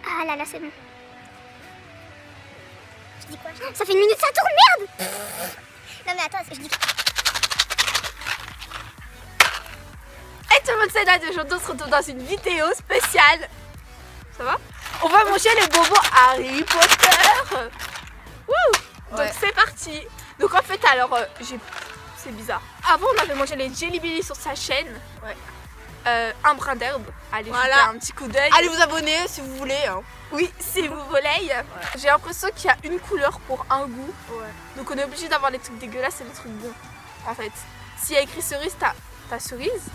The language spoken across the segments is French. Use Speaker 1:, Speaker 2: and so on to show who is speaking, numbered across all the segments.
Speaker 1: Ah là là, c'est bon. Je dis quoi? Ça fait une minute, ça tourne, merde! Non mais attends, je dis...
Speaker 2: Et tout le monde, c'est Nadia, aujourd'hui on se retrouve dans une vidéo spéciale. Ça va? On va manger les bonbons Harry Potter. Wouh!
Speaker 3: Ouais.
Speaker 2: Donc c'est parti. Donc en fait alors, c'est bizarre. Avant on avait mangé les Jelly Belly sur sa chaîne.
Speaker 3: Ouais.
Speaker 2: Un brin d'herbe. Allez,
Speaker 3: Voilà.
Speaker 2: jeter un petit coup d'œil.
Speaker 3: Allez vous abonner si vous voulez. Hein.
Speaker 2: Oui, si vous voulez. J'ai l'impression qu'il y a une couleur pour un goût.
Speaker 3: Ouais.
Speaker 2: Donc on est obligé d'avoir les trucs dégueulasses et les trucs bons. En fait, s'il y a écrit cerise, t'as cerise.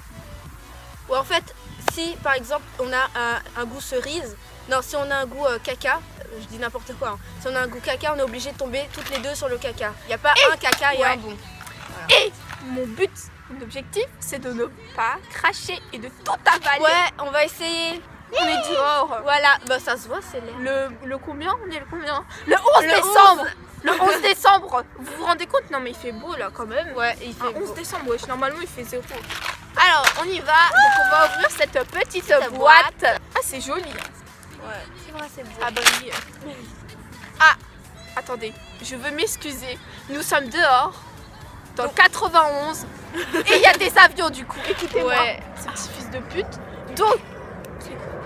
Speaker 3: Ou en fait, si par exemple on a un goût cerise, non, si on a un goût caca, je dis n'importe quoi. Hein. Si on a un goût caca, on est obligé de tomber toutes les deux sur le caca. Il n'y a pas un caca et
Speaker 2: ouais.
Speaker 3: un bon.
Speaker 2: Et mon but, mon objectif, c'est de ne pas cracher et de tout avaler.
Speaker 3: Ouais, on va essayer.
Speaker 2: On est dehors.
Speaker 3: Voilà, bah ça se voit, c'est l'air.
Speaker 2: Le combien? On est le combien? Le 11 décembre. Le 11 décembre. Vous vous rendez compte? Non mais il fait beau là quand même.
Speaker 3: Ouais, il fait
Speaker 2: 11
Speaker 3: beau.
Speaker 2: décembre, wesh, normalement il fait 0. Alors on y va. Donc on va ouvrir cette petite boîte. Ah c'est joli.
Speaker 3: Ouais, c'est vrai, c'est beau.
Speaker 2: Ah brille. Ah, attendez, je veux m'excuser. Nous sommes dehors, dans le 91, et il y a des avions du coup. Écoutez-moi,
Speaker 3: Ouais.
Speaker 2: ce petit fils de pute. Donc,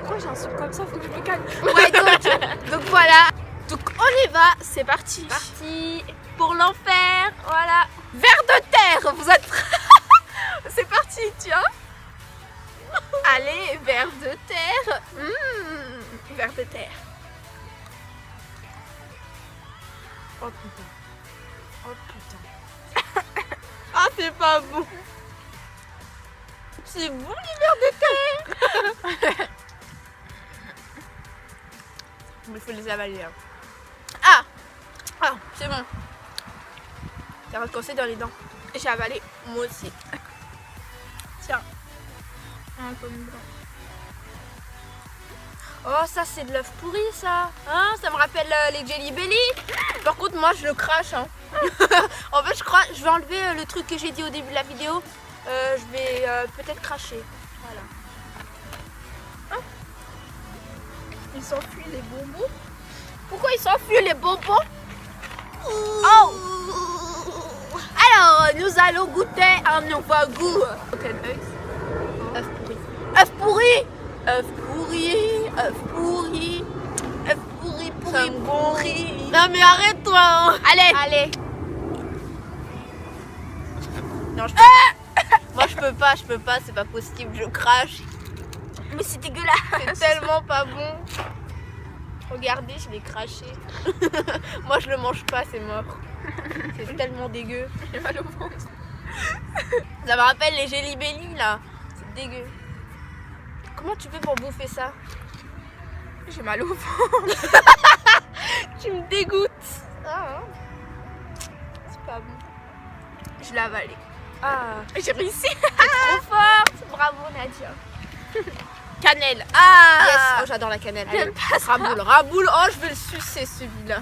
Speaker 2: pourquoi j'ai un son comme ça? Faut que je me calme.
Speaker 3: Ouais,
Speaker 2: Donc voilà. Donc on y va, c'est parti.
Speaker 3: parti pour l'enfer, voilà.
Speaker 2: Vers de terre, vous êtes prêts? C'est parti, tiens. Allez, vers de terre. Vers de terre.
Speaker 3: Oh putain. Oh putain. Ah, c'est pas bon. C'est bon l'hiver de terre. Il faut les avaler. Hein. Ah, c'est bon. Ça va te casser dans les dents.
Speaker 2: J'ai avalé.
Speaker 3: Moi aussi.
Speaker 2: Tiens. Un peu blanc.
Speaker 3: Oh, ça c'est de l'œuf pourri ça. Hein, ça me rappelle les Jelly Belly. Par contre, moi je le crache. Hein. En fait, je vais enlever le truc que j'ai dit au début de la vidéo. Je vais peut-être cracher. Voilà.
Speaker 2: Il s'enfuit les bonbons. Pourquoi il s'enfuit les bonbons? Oh! Alors, nous allons goûter un nouveau goût. Quel œuf?
Speaker 3: œuf pourri.
Speaker 2: Œuf pourri! Œuf pourri! Œuf pourri! Œuf pourri, pourri, pourri!
Speaker 3: Non mais arrête-toi. Hein.
Speaker 2: Allez!
Speaker 3: Allez. Non, je peux Moi je peux pas, c'est pas possible, je crache.
Speaker 2: Mais c'est dégueulasse!
Speaker 3: C'est tellement pas bon. Regardez, je l'ai craché. Moi je le mange pas, c'est mort. C'est tellement dégueu.
Speaker 2: J'ai mal au ventre.
Speaker 3: Ça me rappelle les Jelly Belly là. C'est dégueu. Comment tu fais pour bouffer ça?
Speaker 2: J'ai mal au ventre.
Speaker 3: Tu me dégoûtes. Ah, hein. C'est pas bon.
Speaker 2: Je l'ai avalé.
Speaker 3: Ah,
Speaker 2: J'ai réussi.
Speaker 3: trop forte. Bravo Nadia.
Speaker 2: Cannelle. Ah!
Speaker 3: Yes. Oh, j'adore la cannelle.
Speaker 2: J'aime
Speaker 3: Allez.
Speaker 2: pas ça.
Speaker 3: Raboule, raboule. Oh, je vais le sucer celui-là.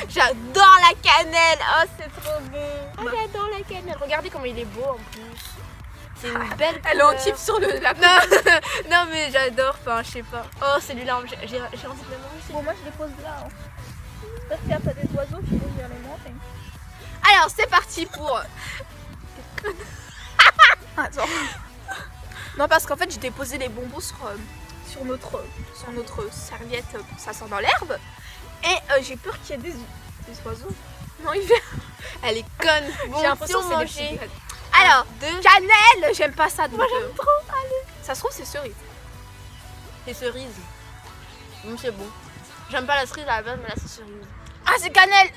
Speaker 3: J'adore la cannelle. Oh, c'est trop bon. Oh, j'adore la cannelle. Regardez comment il est beau en plus. C'est une belle
Speaker 2: Elle est en
Speaker 3: couleur.
Speaker 2: kiff sur la
Speaker 3: Non, non mais j'adore. Enfin, je sais pas. Oh, celui-là, j'ai envie de le manger.
Speaker 2: Bon, moi je les pose là. Hein. J'espère qu'il y a pas des oiseaux qui vont venir les manger. Alors, c'est parti pour. Attends. Non, parce qu'en fait, j'ai déposé les bonbons sur notre serviette pour que ça sort dans l'herbe. Et j'ai peur qu'il y ait des oiseaux. Non, il fait.
Speaker 3: Elle est conne. Bon,
Speaker 2: J'ai l'impression
Speaker 3: si
Speaker 2: que
Speaker 3: on
Speaker 2: c'est des
Speaker 3: mangeait.
Speaker 2: petits graines. Alors,
Speaker 3: deux.
Speaker 2: cannelle, j'aime pas ça. Donc,
Speaker 3: Moi j'aime trop. Allez.
Speaker 2: ça se trouve, c'est cerise.
Speaker 3: C'est cerise. C'est bon. J'aime pas la cerise à la base, mais là c'est cerise.
Speaker 2: Ah, c'est cannelle.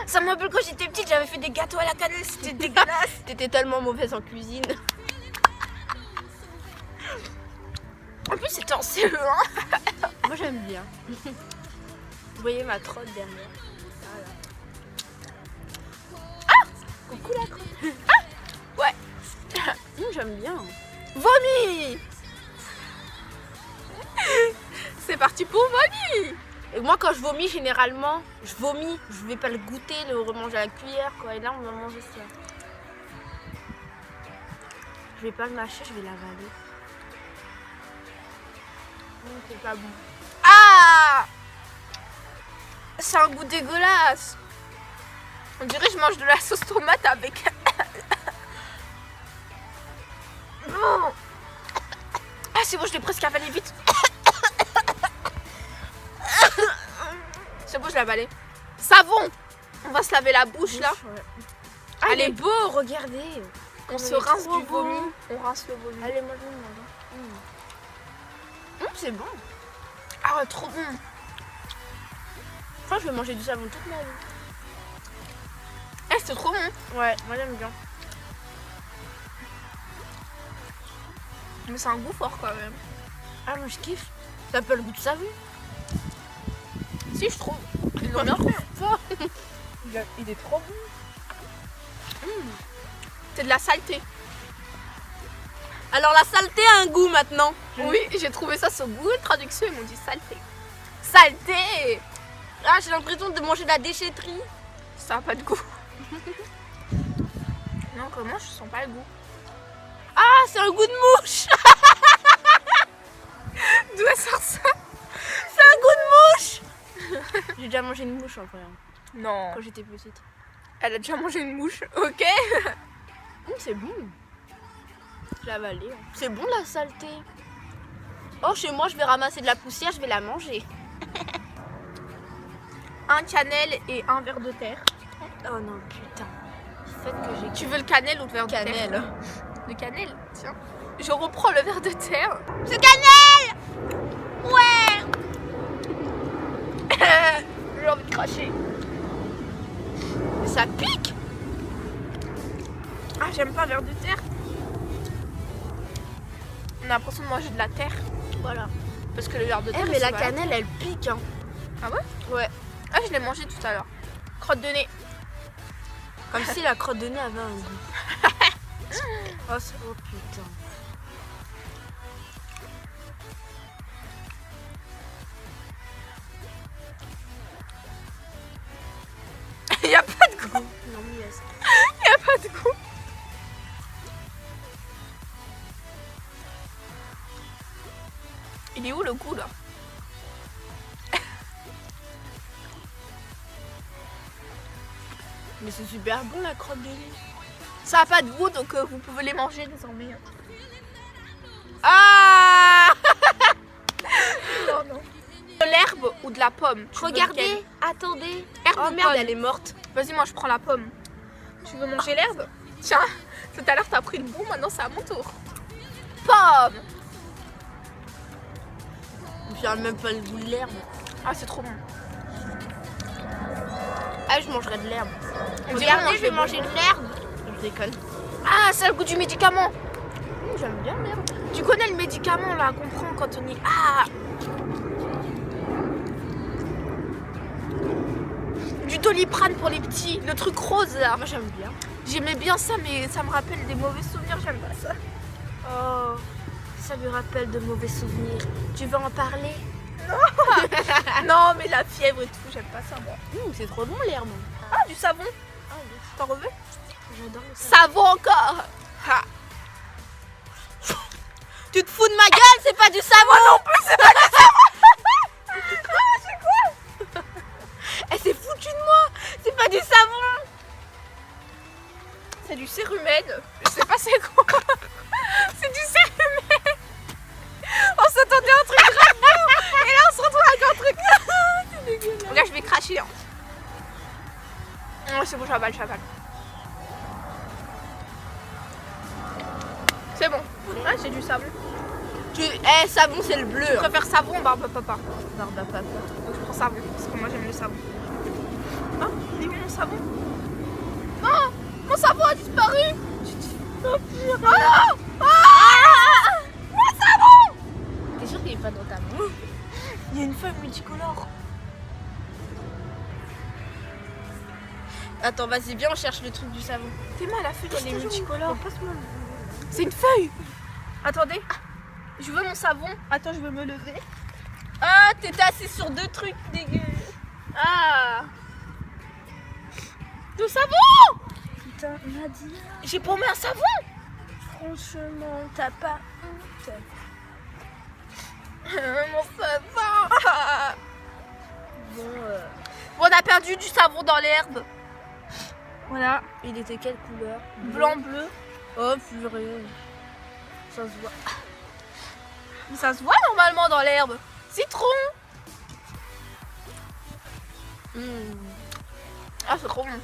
Speaker 2: Ça me rappelle quand j'étais petite, j'avais fait des gâteaux à la cannelle, c'était dégueulasse.
Speaker 3: T'étais tellement mauvaise en cuisine.
Speaker 2: En plus, c'était en CE1.
Speaker 3: Moi j'aime bien. Vous voyez ma trotte derrière. Voilà. Coucou la crotte.
Speaker 2: Ouais.
Speaker 3: J'aime bien.
Speaker 2: Vomi. C'est parti pour vomi.
Speaker 3: Et moi quand je vomis généralement, je vomis. Je vais pas le goûter, le remanger à la cuillère quoi. Et là on va manger ça. Je vais pas le mâcher, je vais l'avaler. C'est pas bon.
Speaker 2: Ah, c'est un goût dégueulasse. On dirait que je mange de la sauce tomate avec... Non. Ah c'est bon, je l'ai presque avalé vite. C'est bon, je l'ai avalé. Savon. On va se laver la bouche là.
Speaker 3: Ouais. Ah, il
Speaker 2: Allez.
Speaker 3: est beau, regardez.
Speaker 2: On se
Speaker 3: Il est
Speaker 2: rince
Speaker 3: trop
Speaker 2: du
Speaker 3: beau.
Speaker 2: vomi. On rince le vomi.
Speaker 3: Allez, moi je vais le manger. C'est bon.
Speaker 2: Ah ouais, trop bon.
Speaker 3: Je crois que je vais manger du savon toute ma vie.
Speaker 2: Eh, c'est trop bon.
Speaker 3: Ouais, moi j'aime bien.
Speaker 2: Mais c'est un goût fort quand même.
Speaker 3: Ah, moi je kiffe. Ça a pas le goût de savon.
Speaker 2: Si, je trouve. Ils l'ont bien fait.
Speaker 3: Il est trop bon.
Speaker 2: C'est de la saleté.
Speaker 3: Alors la saleté a un goût maintenant.
Speaker 2: Oui, j'ai trouvé ça sur Google Traduction. Ils m'ont dit saleté. Saleté.
Speaker 3: Ah, j'ai l'impression de manger de la déchetterie.
Speaker 2: Ça n'a pas de goût. Non, comment je sens pas le goût.
Speaker 3: Ah, c'est un goût de mouche.
Speaker 2: D'où elle sort ça?
Speaker 3: C'est un goût de mouche. J'ai déjà mangé une mouche en vrai,
Speaker 2: Non.
Speaker 3: quand j'étais petite.
Speaker 2: Elle a déjà mangé une mouche. Ok.
Speaker 3: C'est bon. Je l'ai avalé. C'est bon la saleté. Oh, chez moi, je vais ramasser de la poussière, je vais la manger.
Speaker 2: Un cannelle et un verre de terre.
Speaker 3: Oh non, putain. Le fait que j'ai
Speaker 2: Tu veux le cannelle ou le verre de terre?
Speaker 3: cannelle.
Speaker 2: Le cannelle, tiens. Je reprends le verre de terre.
Speaker 3: C'est cannelle. Ouais.
Speaker 2: J'ai envie de cracher.
Speaker 3: Ça pique.
Speaker 2: Ah, j'aime pas le verre de terre. On a l'impression de manger de la terre.
Speaker 3: Voilà.
Speaker 2: Parce que le verre de terre.
Speaker 3: mais
Speaker 2: c'est
Speaker 3: la
Speaker 2: pas-
Speaker 3: cannelle, elle pique. Hein.
Speaker 2: Ah ouais?
Speaker 3: Ouais.
Speaker 2: Ah, je l'ai mangé tout à l'heure. Crotte de nez.
Speaker 3: Comme si la crotte de nez avait un goût. Oh putain.
Speaker 2: Il y a pas de goût.
Speaker 3: Non, mais yes.
Speaker 2: Il y a pas de goût. Il est où le goût là?
Speaker 3: Mais c'est super bon la crotte de nez.
Speaker 2: Ça a pas de goût donc vous pouvez les manger désormais.
Speaker 3: Ah.
Speaker 2: Non, non. De l'herbe ou de la pomme? Tu veux
Speaker 3: Regardez,
Speaker 2: lequel?
Speaker 3: attendez.
Speaker 2: Herbe
Speaker 3: Oh
Speaker 2: ou
Speaker 3: merde,
Speaker 2: pomme?
Speaker 3: elle est morte.
Speaker 2: Vas-y, moi je prends la pomme. Tu veux manger l'herbe? Tiens, tout à l'heure t'as pris le bon, maintenant c'est à mon tour. Pomme!
Speaker 3: Je n'ai même pas le goût de l'herbe.
Speaker 2: Ah, c'est trop bon.
Speaker 3: Ah, je mangerai de l'herbe.
Speaker 2: On dirait
Speaker 3: Regardez,
Speaker 2: qu'on
Speaker 3: je vais
Speaker 2: mange
Speaker 3: manger de l'herbe. Je déconne.
Speaker 2: Ah, c'est le goût du médicament.
Speaker 3: J'aime bien l'herbe.
Speaker 2: Tu connais le médicament là qu'on prend quand on y... Ah! Du Doliprane pour les petits, le truc rose là.
Speaker 3: Moi, j'aime bien.
Speaker 2: J'aimais bien ça, mais ça me rappelle des mauvais souvenirs, j'aime pas ça.
Speaker 3: Oh, ça lui rappelle de mauvais souvenirs. Tu veux en parler?
Speaker 2: Non, mais la fièvre et tout, j'aime pas ça moi.
Speaker 3: C'est trop bon l'herbe.
Speaker 2: Ah, du savon.
Speaker 3: Ah oui,
Speaker 2: T'en veux?
Speaker 3: j'adore le savon.
Speaker 2: Savon encore. Ah.
Speaker 3: Tu te fous de ma gueule, c'est pas du savon non plus, c'est pas du savon. Elle s'est foutue de moi, c'est pas du savon.
Speaker 2: C'est du cérumen. Je sais pas c'est quoi. C'est du cérumen. On s'attendait à un truc grave bon. Et là on se retrouve avec un truc.
Speaker 3: C'est dégueulasse.
Speaker 2: Là je vais cracher. Hein. Oh, c'est bon, j'avale. C'est bon. Ah, c'est du savon.
Speaker 3: Savon, c'est le bleu.
Speaker 2: Je préfère savon ou barbe à papa?
Speaker 3: Barbe à papa.
Speaker 2: Donc je prends savon parce que moi j'aime le savon. Ah, il est où mon savon? Non, mon savon a disparu. Oh non. Ah, mon savon.
Speaker 3: T'es sûr qu'il est pas dans ta main?
Speaker 2: Il y a une feuille multicolore.
Speaker 3: Attends, vas-y, viens, on cherche le truc du savon.
Speaker 2: T'es mal à fait dans les multicolores.
Speaker 3: Passe-moi.
Speaker 2: C'est une feuille. Attendez. Je veux mon savon. Attends, je veux me lever.
Speaker 3: Ah, t'étais assis sur 2 trucs dégueux.
Speaker 2: Ah. Le savon.
Speaker 3: Putain, Nadia.
Speaker 2: J'ai paumé un savon.
Speaker 3: Franchement, t'as pas honte.
Speaker 2: Mon savon.
Speaker 3: Bon,
Speaker 2: On a perdu du savon dans l'herbe. Voilà.
Speaker 3: il était quelle couleur?
Speaker 2: Blanc, bleu.
Speaker 3: Oh, purée. Ça se voit.
Speaker 2: Mais ça se voit normalement dans l'herbe. Citron. Ah, c'est trop bon.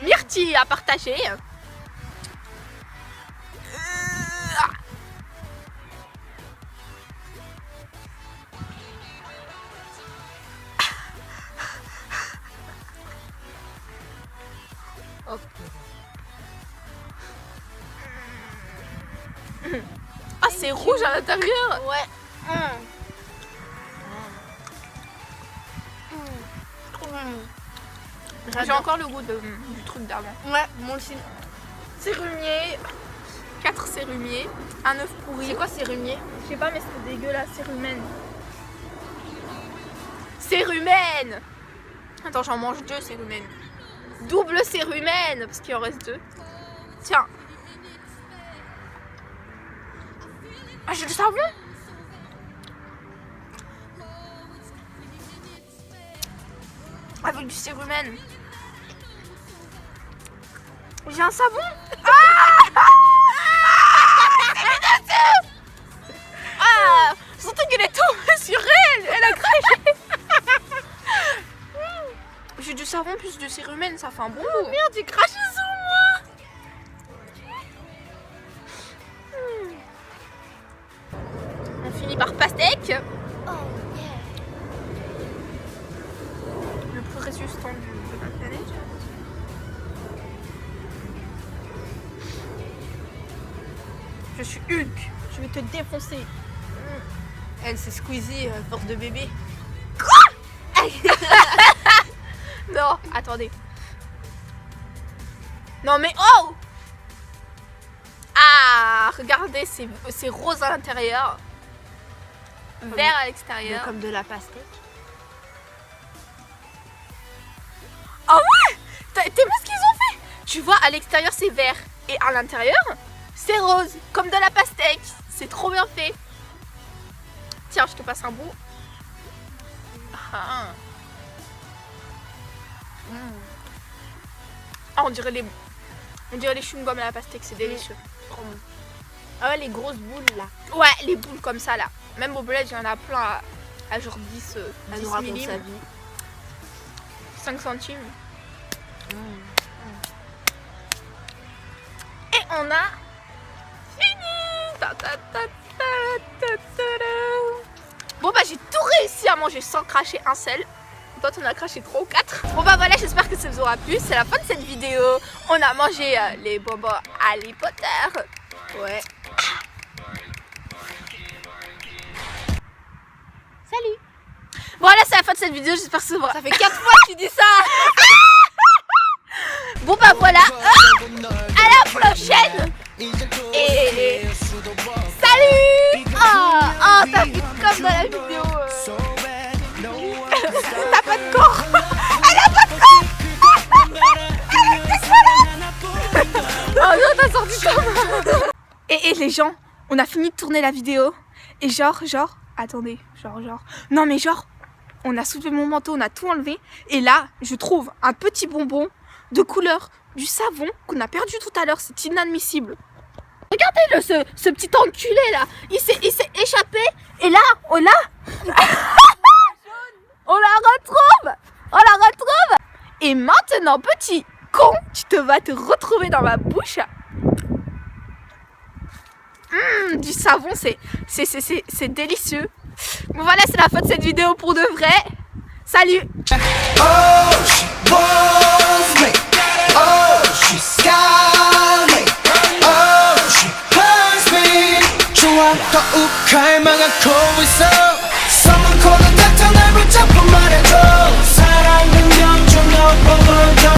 Speaker 2: Myrtille à partager.
Speaker 3: Hop.
Speaker 2: Ah, c'est rouge à l'intérieur.
Speaker 3: Ouais. Trop bon.
Speaker 2: J'ai encore le goût du truc d'avant.
Speaker 3: Ouais, moi aussi.
Speaker 2: Cérumier. 4 cérumiers. Un œuf pourri.
Speaker 3: C'est quoi ces rumiers?
Speaker 2: Je sais pas, mais c'était dégueulasse. Cérumen. Cérumen. Attends, j'en mange 2 cérumen. Double cérumen. Parce qu'il en reste 2. Tiens. Ah, j'ai du savon. Avec du cérumen. J'ai un savon. Ah, surtout qu'elle est tombée sur elle. Elle a craché. J'ai du savon plus du cérumen, ça fait un bon goût.
Speaker 3: Merde, j'ai craché sur moi.
Speaker 2: On finit par pastèque. Le plus résistant de la planète. Je suis Hulk. Je vais te défoncer.
Speaker 3: Elle, c'est Squeezie, force de bébé.
Speaker 2: Non, attendez. Non mais oh! Ah, regardez, c'est rose à l'intérieur. Vert à l'extérieur.
Speaker 3: Comme de la pastèque.
Speaker 2: Ah ouais! T'as vu ce qu'ils ont fait? Tu vois, à l'extérieur c'est vert et à l'intérieur c'est rose, comme de la pastèque. C'est trop bien fait. Tiens, je te passe un bout. Ah, ah on dirait les chewing-gums à la pastèque, c'est délicieux.
Speaker 3: Trop bon. Ah ouais, les grosses boules là.
Speaker 2: Ouais, les boules comme ça là. Même au bled, il y en a plein à genre 10
Speaker 3: Elle nous raconte
Speaker 2: millimètres.
Speaker 3: sa vie.
Speaker 2: 5 centimes. Et on a fini. Ta, ta, ta, ta, ta, ta, ta. Bon bah j'ai tout réussi à manger sans cracher un seul. Toi t'en as craché 3 ou 4. Bon bah voilà, j'espère que ça vous aura plu. C'est la fin de cette vidéo. On a mangé les bonbons Harry Potter.
Speaker 3: Ouais.
Speaker 2: Salut. Voilà, c'est la fin de cette vidéo. J'espère que ça vous aura...
Speaker 3: Ça fait 4 fois que tu dis ça.
Speaker 2: Bon bah voilà. À la prochaine. Et salut. Oh, t'as fait comme dans la vidéo. T'as pas de corps. Elle a pas de corps. Oh non, t'as sorti comme. Et les gens, on a fini de tourner la vidéo. Et genre, attendez, non mais genre, on a soulevé mon manteau, on a tout enlevé. Et là, je trouve un petit bonbon de couleur du savon qu'on a perdu tout à l'heure. C'est inadmissible. Regardez-le, ce petit enculé là. Il s'est échappé. Et là, on la retrouve. Et maintenant, petit con, tu vas te retrouver dans ma bouche. Du savon, c'est délicieux. Bon voilà, c'est la fin de cette vidéo pour de vrai. Salut.
Speaker 4: Oh, she was me. Oh, she scared me. Oh, she hurts me. 좋아, 더 욱할 만한 코 있어.